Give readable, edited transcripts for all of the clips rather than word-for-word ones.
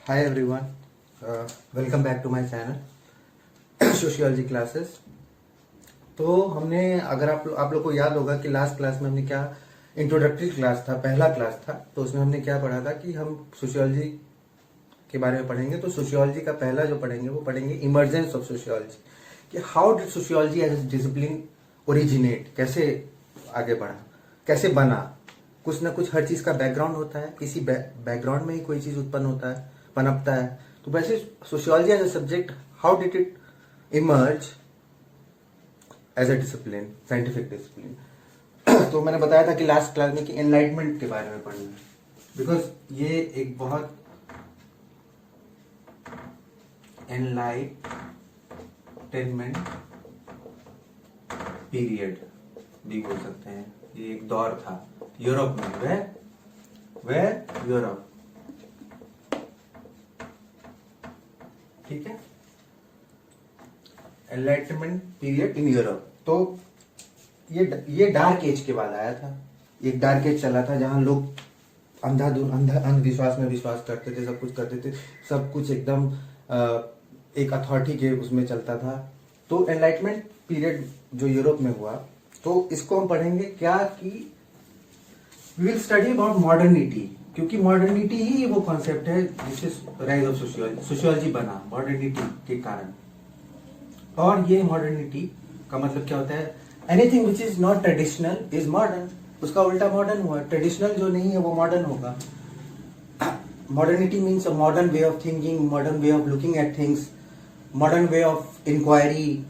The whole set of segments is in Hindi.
Hi everyone, welcome back to my channel sociology classes. तो हमने अगर आप लोग को याद होगा कि लास्ट क्लास में हमने क्या इंट्रोडक्टरी क्लास था, पहला क्लास था, तो उसमें हमने क्या पढ़ा था कि हम सोशियोलॉजी के बारे में पढ़ेंगे। तो सोशियोलॉजी का पहला जो पढ़ेंगे वो पढ़ेंगे इमर्जेंस ऑफ सोशियोलॉजी, कि how did sociology as a discipline originate, कैसे आगे बढ़ा, कैसे बना। कुछ ना कुछ हर चीज का बैकग्राउंड होता है, किसी बैकग्राउंड में ही कोई चीज उत्पन्न होता है, पनपता है। तो वैसे sociology as a subject, how did it emerge as a discipline, scientific discipline. तो मैंने बताया था कि लास्ट क्लास में कि एनलाइटमेंट के बारे में पढ़ना है, बिकॉज ये एक बहुत एनलाइटमेंट पीरियड भी बोल सकते हैं, ये एक दौर था यूरोप में। वह यूरोप, ठीक है, एनलाइटमेंट पीरियड इन यूरोप। तो ये डार्क एज के बाद आया था। एक डार्क एज चला था जहां लोग अंधविश्वास में विश्वास करते थे, सब कुछ करते थे, सब कुछ एकदम एक अथॉरिटी के उसमें चलता था। तो एनलाइटमेंट पीरियड जो यूरोप में हुआ, तो इसको हम पढ़ेंगे क्या कि we will study about modernity, क्योंकि मॉडर्निटी ही वो कॉन्सेप्ट है जिससे राइज ऑफ सोशियोलॉजी, सोशियोलॉजी बना मॉडर्निटी के कारण। और ये मॉडर्निटी का मतलब क्या होता है? Anything which is not traditional is modern. उसका उल्टा मॉडर्न हुआ। ट्रेडिशनल जो नहीं है वो मॉडर्न होगा। Modernity means a modern way of thinking, modern way of looking at things, modern way of inquiry,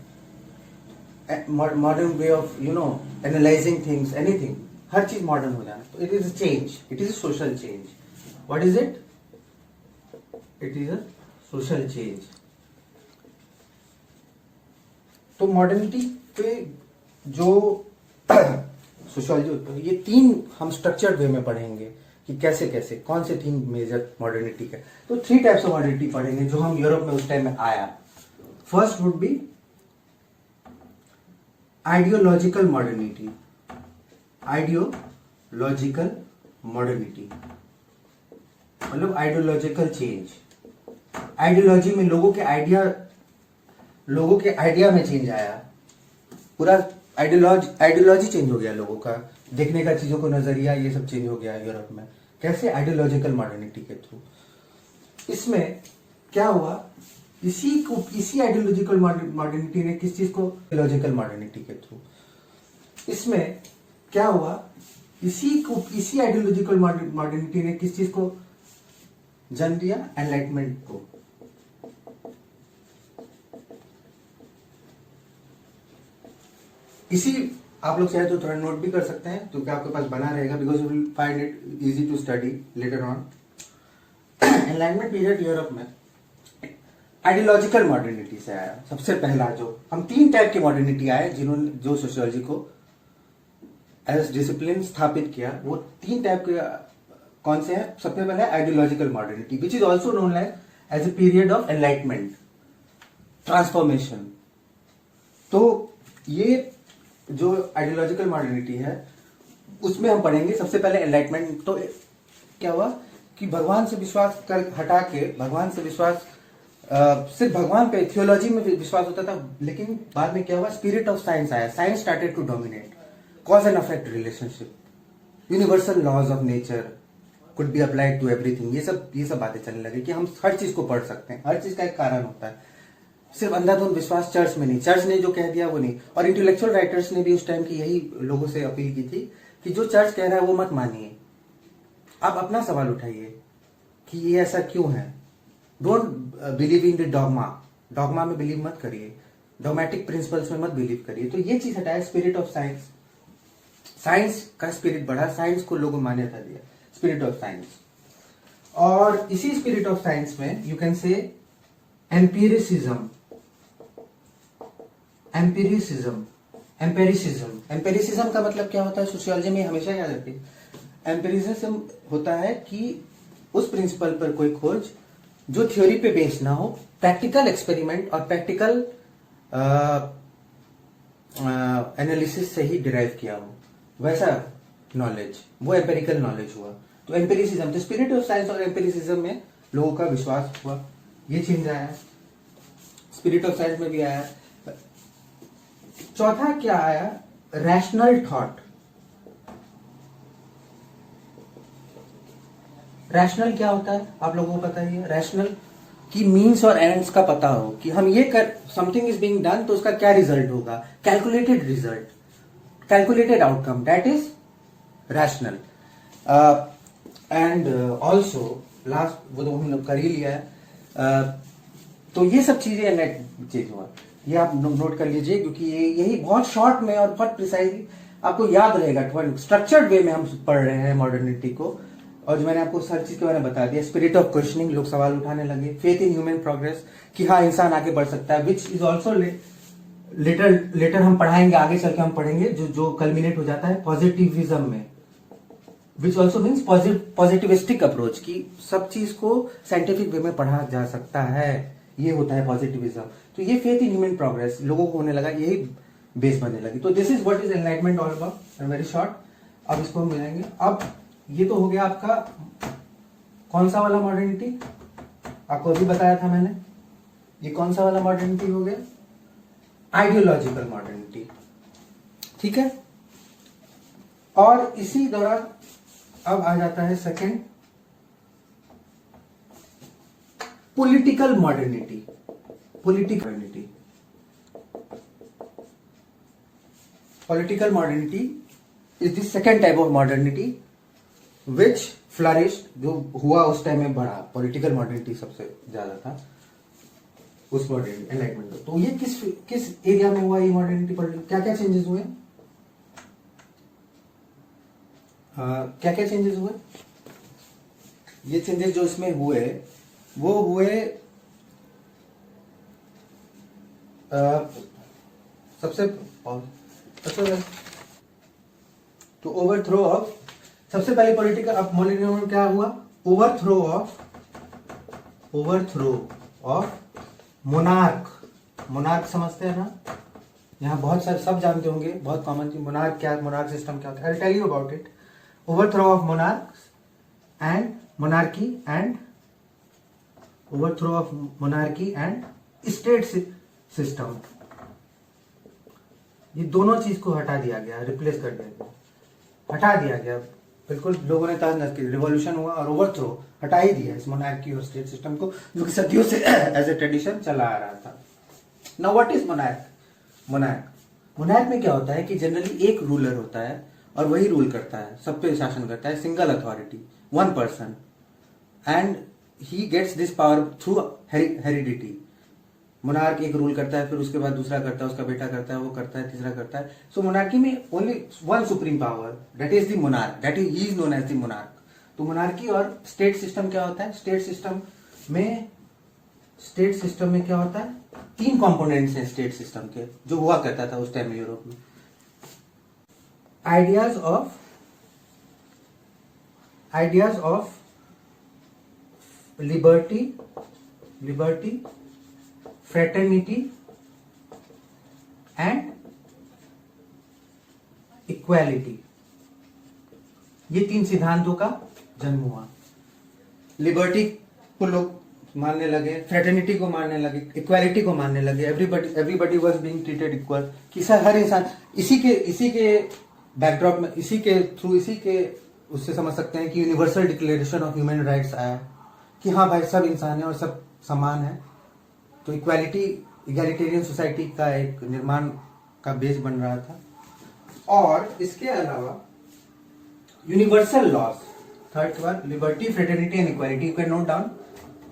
modern way of analysing things, anything, हर चीज मॉडर्न हो जाना। तो it is a change, it is a social change. What is it? It is a social change. तो मॉडर्निटी पे जो सोशियोलॉजी होती है, ये तीन हम स्ट्रक्चर्ड वे में पढ़ेंगे कि कैसे कैसे कौन से तीन मेजर मॉडर्निटी के। तो थ्री टाइप्स ऑफ मॉडर्निटी पढ़ेंगे जो हम यूरोप में उस टाइम में आया। First would be ideological modernity. Ideological modernity मतलब आइडियोलॉजिकल चेंज। आइडियोलॉजी में लोगों के आइडिया में चेंज आया। पूरा आइडियोलॉजी चेंज हो गया, लोगों का देखने का, चीजों को नजरिया, ये सब चेंज हो गया यूरोप में। कैसे? आइडियोलॉजिकल मॉडर्निटी के थ्रू। इसमें क्या हुआ? इसी आइडियोलॉजिकल मॉडर्निटी ने किस चीज को? लॉजिकल मॉडर्निटी के थ्रू। इसमें क्या हुआ? इसी आइडियोलॉजिकल मॉडर्निटी ने किस चीज को जन्म दिया? एनलाइटमेंट को। इसी आप लोग चाहे तो थोड़ा नोट भी कर सकते हैं, तो क्या आपके पास बना रहेगा, because you will find it easy to study later on. Enlightenment period Europe में आइडियोलॉजिकल मॉडर्निटी से आया। सबसे पहला जो हम तीन टाइप की मॉडर्निटी आए जिन्होंने जो सोशियोलॉजी को एज डिसिप्लिन स्थापित किया, वो तीन टाइप के कौन से हैं? सबसे पहले ideological modernity, which is also known as a period of enlightenment, transformation. तो ये जो आइडियोलॉजिकल मॉडर्निटी है उसमें हम पढ़ेंगे सबसे पहले एनलाइटमेंट। तो क्या हुआ कि भगवान से विश्वास कर हटा के, भगवान से विश्वास सिर्फ भगवान पे, थियोलॉजी में विश्वास होता था, लेकिन बाद में क्या हुआ? स्पिरिट ऑफ साइंस आया। Science started to dominate. Cause and effect relationship, universal laws of nature could be applied to everything. ये सब बातें चलने लगी कि हम हर चीज को पढ़ सकते हैं, हर चीज का एक कारण होता है। सिर्फ अंधाधुंध विश्वास चर्च में नहीं, चर्च ने जो कह दिया वो नहीं। और इंटेलेक्चुअल राइटर्स ने भी उस टाइम की यही लोगों से अपील की थी कि जो चर्च कह रहा है वो मत मानिए, आप अपना सवाल उठाइए कि ये ऐसा क्यों है। Don't believe in the dogma, dogma में बिलीव मत करिए, डोमेटिक प्रिंसिपल्स में मत बिलीव करिए। तो ये चीज हटाया, स्पिरिट ऑफ साइंस। साइंस का स्पिरिट बढ़ा, साइंस को लोगों मान्यता दिया, स्पिरिट ऑफ साइंस। और इसी स्पिरिट ऑफ साइंस में you can say empiricism. Empiricism का मतलब क्या होता है? सोशियोलॉजी में हमेशा याद रखिए, एम्पेरिसिज्म होता है कि उस प्रिंसिपल पर कोई खोज जो थ्योरी पे बेस्ड ना हो, प्रैक्टिकल एक्सपेरिमेंट और प्रैक्टिकल एनालिसिस से ही डिराइव किया हो, वैसा नॉलेज, वो एम्पेरिकल नॉलेज हुआ। तो एम्पेरिसिज्म, तो स्पिरिट ऑफ साइंस और एम्पेरिसिज्म में लोगों का विश्वास हुआ, ये चेंज आया है। स्पिरिट ऑफ साइंस में भी आया है। चौथा क्या आया, रैशनल थॉट। रैशनल क्या होता है आप लोगों को पता ही है। रैशनल की मीन्स और एंड्स का पता हो कि हम ये कर, समथिंग इज बीइंग डन तो उसका क्या रिजल्ट होगा, calculated result, calculated outcome, that is rational. And also last वो तो हमने कर ही लिया है। तो ये सब चीजें नेट चीज हुआ, ये आप नोट कर लीजिए, क्योंकि ये यही बहुत शॉर्ट में और बहुत प्रिसाइजली आपको याद रहेगा। स्ट्रक्चर्ड वे में हम पढ़ रहे हैं मॉडर्निटी को, और जो मैंने आपको हर चीज के बारे में बता दिया। स्पिरिट ऑफ क्वेश्चनिंग, लोग सवाल उठाने लगे। फेथ इन ह्यूमन प्रोग्रेस, कि हाँ इंसान आगे बढ़ सकता है, विच इज ऑल्सो लेटर हम पढ़ाएंगे, आगे चल के हम पढ़ेंगे, जो कल्मिनेट हो जाता है पॉजिटिविज्म में, which also means positivistic approach, की सब चीज को साइंटिफिक वे में पढ़ा जा सकता है, ये होता है पॉजिटिविज्म। तो ये फेथ इन ह्यूमन प्रोग्रेस लोगों को होने लगा, यही बेस बनने लगी। तो this is what is enlightenment all about, very short. अब इसको हम मिलाएंगे। अब ये तो हो गया आपका कौन सा वाला मॉडर्निटी, आपको अभी बताया था मैंने, ये कौन सा वाला मॉडर्निटी हो गया, आइडियोलॉजिकल मॉडर्निटी, ठीक है। और इसी दौरान अब आ जाता है second, political modernity. Political modernity is the second type of modernity which flourished, जो हुआ उस टाइम में बढ़ा। पॉलिटिकल मॉडर्निटी सबसे ज्यादा था उस मॉडर्निटी एनलाइटमेंट में। तो ये किस एरिया में हुआ ये मॉडर्निटी, क्या क्या चेंजेस हुए, क्या क्या चेंजेस हुए। ये चेंजेस जो इसमें हुए वो हुए, सबसे तो ओवरथ्रो ऑफ, सबसे पहले पॉलिटिकल अब मॉडर्निज्म में क्या हुआ, ओवरथ्रो ऑफ मोनार्क समझते हैं ना, यहाँ बहुत सारे सब जानते होंगे, बहुत कॉमन थी। मोनार्क क्या, मोनार्क सिस्टम क्या होता है, I will tell you about it. Overthrow of monarchy and state system, ये दोनों चीज को हटा दिया गया, रिप्लेस कर दिया गया, हटा दिया गया बिल्कुल। लोगों ने तहस किया, रिवॉल्यूशन हुआ और ओवरथ्रो, हटा ही दिया इस मोनार्की और स्टेट सिस्टम को, जो कि सदियों से एज ए ट्रेडिशन चला आ रहा था। नाउ व्हाट इज मोनार्क में क्या होता है कि जनरली एक रूलर होता है और वही रूल करता है, सब पे शासन करता है, single authority, one person, and he gets this power through heredity. Monarch एक रूल करता है, फिर उसके बाद दूसरा करता है, उसका बेटा करता है, वो करता है, तीसरा करता है। सो मोनार्की में only one supreme power, that is the monarch, that is he is known as the monarch. तो मोनार्की और स्टेट सिस्टम क्या होता है, स्टेट सिस्टम में क्या होता है, तीन कंपोनेंट्स हैं स्टेट सिस्टम के, जो हुआ करता था उस टाइम में यूरोप में। Ideas of liberty, fraternity and equality, ये तीन सिद्धांतों का जन्म हुआ। लिबर्टी को लोग मानने लगे, फ्रेटर्निटी को मानने लगे, इक्वालिटी को मानने लगे। Everybody was being treated equal, कि हर इंसान इसी के बैकड्रॉप में, इसी के उससे समझ सकते हैं कि universal declaration of human rights आया, कि हाँ भाई सब इंसान है और सब समान है। तो इक्वालिटेरियन सोसाइटी का एक निर्माण का बेस बन रहा था। और इसके अलावा universal laws, third one liberty, fraternity and equality, you can note down.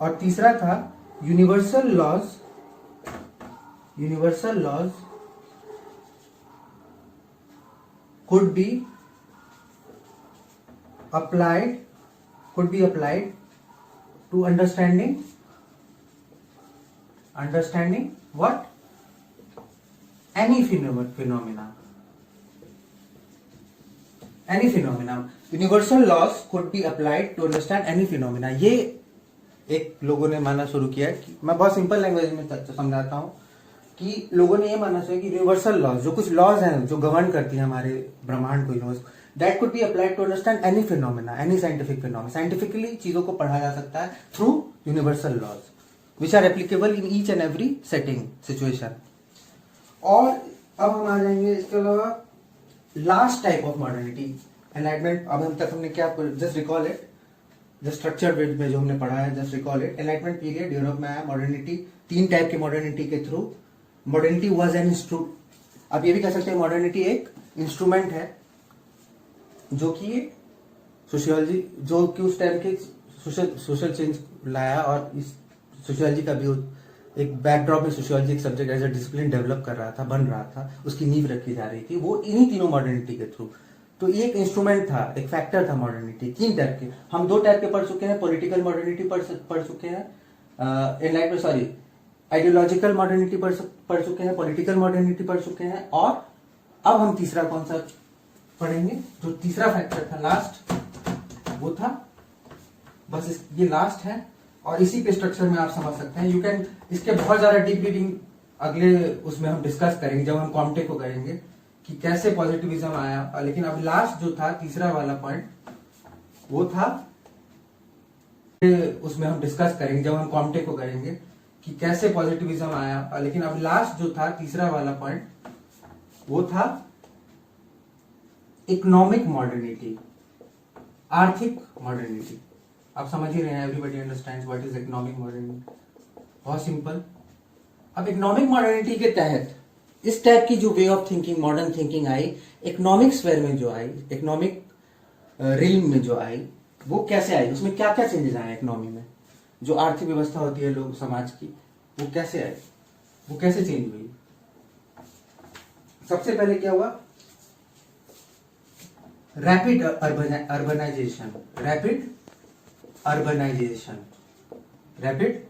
और तीसरा था universal laws could be applied to understanding what, any phenomena. Universal laws could be applied to understand any phenomena. ये एक लोगों ने मानना शुरू किया कि, मैं बहुत सिंपल लैंग्वेज में समझाता हूँ, कि लोगों ने ये मानना चाहिए कि यूनिवर्सल लॉज, जो कुछ लॉज हैं जो गवर्न करती हैं हमारे ब्रह्मांड को, universe, that could be applied to understand any phenomena, any scientific phenomena. Scientifically चीजों को पढ़ा जा सकता है through universal laws which are applicable in each and every setting situation. और अब हम आ जाएंगे इसके अलावा last type of modernity enlightenment. अब हम तक हमने क्या, just recall it, the structured way में जो हमने पढ़ा है, just recall it. Enlightenment period Europe में आया मॉडर्निटी, तीन टाइप की मॉडर्निटी के through. Modernity was an instrument, आप ये भी कह सकते हैं मॉडर्निटी एक इंस्ट्रूमेंट है जो कि सोशियोलॉजी, जो कि उस टाइम के सोशल चेंज लाया, और इस सोशियोलॉजी का भी एक बैकड्रॉप में सोशियोलॉजी एक subject as a discipline develop कर रहा था, बन रहा था, उसकी नींव रखी जा रही थी, वो इन्हीं तीनों मॉडर्निटी के थ्रू। तो ये एक इंस्ट्रूमेंट था, एक फैक्टर था मॉडर्निटी। तीन टाइप के, हम दो टाइप के पढ़ चुके हैं, पॉलिटिकल मॉडर्निटी पढ़ चुके हैं, एनलाइटमेंट सॉरी आइडियोलॉजिकल मॉडर्निटी पढ़ चुके हैं, पॉलिटिकल मॉडर्निटी पढ़ चुके हैं, और अब हम तीसरा कौन सा पढ़ेंगे, जो तीसरा फैक्टर था लास्ट, वो था बस ये लास्ट है। और इसी के स्ट्रक्चर में आप समझ सकते हैं, यू कैन, इसके बहुत ज्यादा डीप रीडिंग अगले उसमें हम डिस्कस करेंगे जब हम कॉम्टे को करेंगे कि कैसे पॉजिटिविज्म आया। लेकिन अब लास्ट जो था तीसरा वाला पॉइंट, वो था, उसमें हम डिस्कस करेंगे जब हम कॉम्टे को करेंगे कि कैसे पॉजिटिविज्म आया। लेकिन अब लास्ट जो था तीसरा वाला पॉइंट, वो था इकोनॉमिक मॉडर्निटी, आर्थिक मॉडर्निटी। आप समझ ही रहे हैं, everybody understands what is economic modernity. बहुत सिंपल। अब इकोनॉमिक मॉडर्निटी के तहत इस टाइप की जो वे of thinking, modern thinking I, economic sphere में जो आई, इकोनॉमिक रिल्म में जो आई, वो कैसे आई, उसमें क्या क्या चेंजेस आए इकोनॉमी में, जो आर्थिक व्यवस्था होती है लोग समाज की, वो कैसे आई, वो कैसे चेंज हुई। सबसे पहले क्या हुआ, rapid urbanization, rapid urbanization, rapid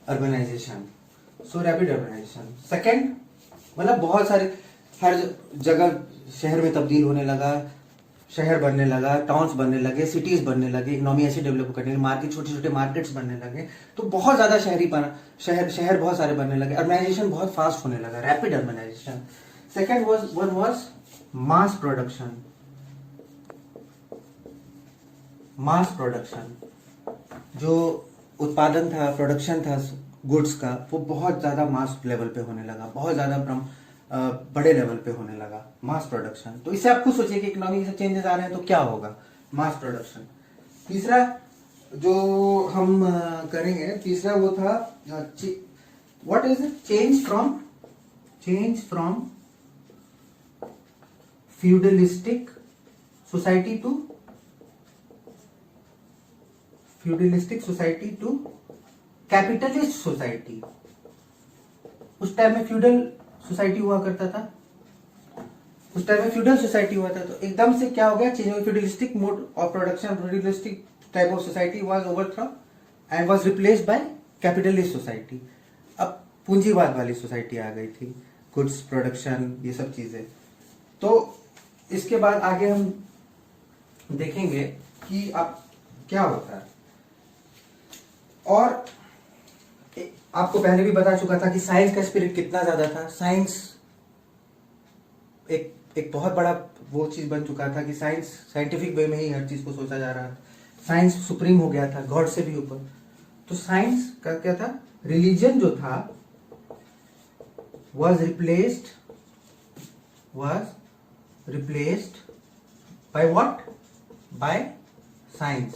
urbanization, so rapid urbanization. Second, मतलब बहुत सारे, हर जगह शहर में तब्दील होने लगा, शहर बनने लगा, टाउन्स बनने लगे, सिटीज बनने लगे, इकोनॉमी ऐसे डेवलप करने लगी, मार्केट, छोटे छोटे मार्केट्स बनने लगे, तो बहुत ज्यादा शहर बहुत सारे बनने लगे, अर्बनाइजेशन बहुत फास्ट होने लगा, rapid urbanization. Second one was mass production, mass production, जो उत्पादन था, प्रोडक्शन था गुड्स का, वो बहुत ज्यादा मास लेवल पे होने लगा, बहुत ज्यादा बड़े लेवल पे होने लगा, मास प्रोडक्शन। तो इससे आप खुद सोचिए कि इकोनॉमी से चेंजेस आ रहे हैं तो क्या होगा, मास प्रोडक्शन। तीसरा जो हम करेंगे, तीसरा वो था what is change from feudalistic society to capitalist society. उस टाइम में फ्यूडल सोसाइटी हुआ करता था, उस टाइम में फ्यूडल सोसाइटी हुआ था, तो एकदम से क्या हो गया, change, feudalistic mode of production, feudalistic type of society was overthrown and was replaced by capitalist society. अब पूंजीवाद वाली सोसाइटी आ गई थी, गुड्स प्रोडक्शन, ये सब चीजें। तो इसके बाद आगे हम देखेंगे कि अब क्या होता है। और आपको पहले भी बता चुका था कि साइंस का स्पिरिट कितना ज्यादा था। साइंस एक बहुत बड़ा वो चीज बन चुका था कि साइंस, साइंटिफिक वे में ही हर चीज को सोचा जा रहा था, साइंस सुप्रीम हो गया था, गॉड से भी ऊपर। तो साइंस का क्या था, रिलीजन जो था was replaced by what? By science.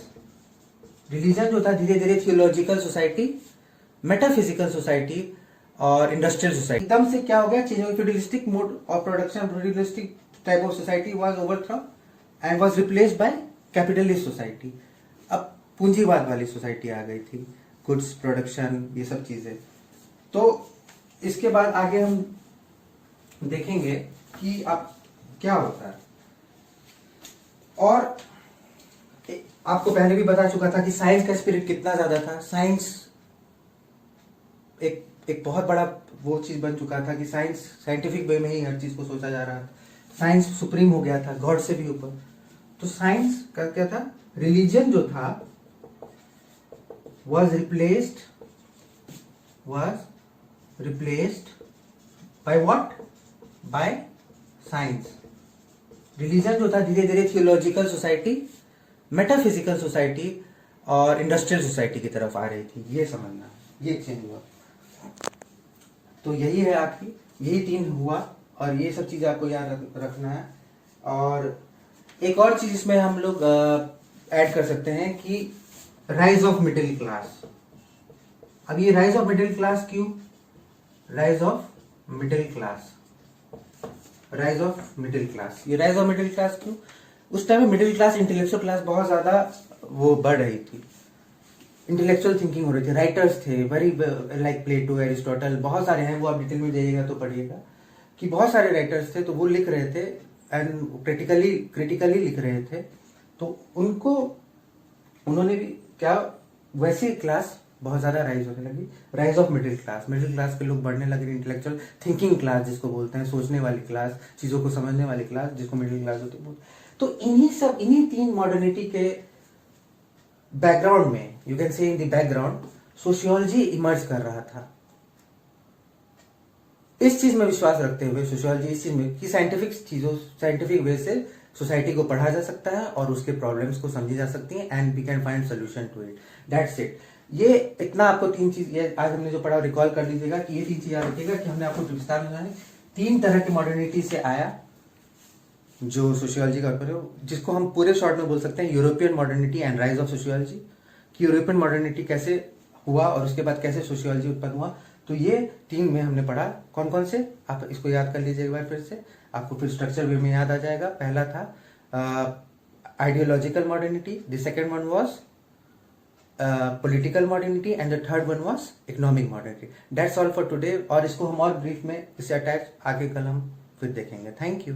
Religion जो था धीरे धीरे थियोलॉजिकल सोसाइटी, मेटाफिजिकल सोसाइटी और इंडस्ट्रियल सोसाइटी, एकदम से क्या हो गया, change, feudalistic mode of production, feudalistic type of society was overthrown and was replaced by capitalist society. अब पूंजीवाद वाली सोसाइटी आ गई थी, गुड्स प्रोडक्शन, ये सब चीजें। तो इसके बाद आगे हम देखेंगे कि अब क्या होता है। और आपको पहले भी बता चुका था कि साइंस का स्पिरिट कितना ज्यादा था। साइंस एक बहुत बड़ा वो चीज बन चुका था कि साइंस, साइंटिफिक वे में ही हर चीज को सोचा जा रहा था, साइंस सुप्रीम हो गया था, गॉड से भी ऊपर। तो साइंस का क्या था, रिलीजन जो था was replaced by what? By science. Religion जो था धीरे धीरे थियोलॉजिकल सोसाइटी, मेटाफिजिकल सोसाइटी और इंडस्ट्रियल सोसाइटी की तरफ आ रही थी, ये समझना, ये चेंज हुआ। तो यही है आपकी, यही 3 हुआ और ये सब चीज़ आपको याद रखना है। और एक और चीज़ इसमें हम लोग ऐड कर सकते हैं कि राइज ऑफ मिडिल क्लास। अब ये राइज ऑफ मिडिल क्लास क्यों? Rise of middle class, rise of middle class, ये राइज ऑफ मिडिल क्लास क्यों? उस टाइम में मिडिल क्लास, इंटेलेक्चुअल क्लास बहुत ज्यादा वो बढ़ रही थी, इंटेलेक्चुअल थिंकिंग हो रही थी, राइटर्स थे वेरी लाइक प्लेटो, एरिस्टोटल, बहुत सारे हैं, वो आप डिटेल में जाइएगा तो पढ़िएगा कि बहुत सारे राइटर्स थे, तो वो लिख रहे थे एंड क्रिटिकली लिख रहे थे। तो उनको, उन्होंने भी क्या, वैसी क्लास बहुत ज्यादा राइज होने लगी, राइज ऑफ मिडिल क्लास के लोग बढ़ने लगे, इंटेलेक्चुअल थिंकिंग क्लास जिसको बोलते हैं, सोचने वाली क्लास, चीजों को समझने वाली क्लास, जिसको मिडिल क्लास होती है। तो इन्हीं 3 मॉडर्निटी के बैकग्राउंड में, you can say in the background, sociology emerge कर रहा था। इस चीज में विश्वास रखते हुए सोशियोलॉजी इस चीज में कि साइंटिफिक वे से सोसाइटी को पढ़ा जा सकता है और उसके प्रॉब्लम्स को समझी जा सकती है and we can find solution to it, that's it. ये इतना आपको 3 चीज, ये आज हमने जो पढ़ा रिकॉल कर लीजिएगा कि ये 3 चीज याद रखिएगा कि हमने आपको विस्तार में जाने 3 तरह की मॉडर्निटी से आया जो सोशियोलॉजी का ऊपर है, जिसको हम पूरे शॉर्ट में बोल सकते हैं European modernity and rise of sociology, कि यूरोपियन मॉडर्निटी कैसे हुआ और उसके बाद कैसे सोशियोलॉजी उत्पन्न हुआ। तो ये 3 में हमने पढ़ा, कौन कौन से, आप इसको याद कर लीजिए एक बार फिर से, आपको फिर स्ट्रक्चर वे में याद आ जाएगा। पहला था ideological modernity, the second one was political modernity and the third one was economic modernity. That's all for today. और इसको हम और ब्रीफ में इससे अटैच आगे कल हम फिर देखेंगे। Thank you.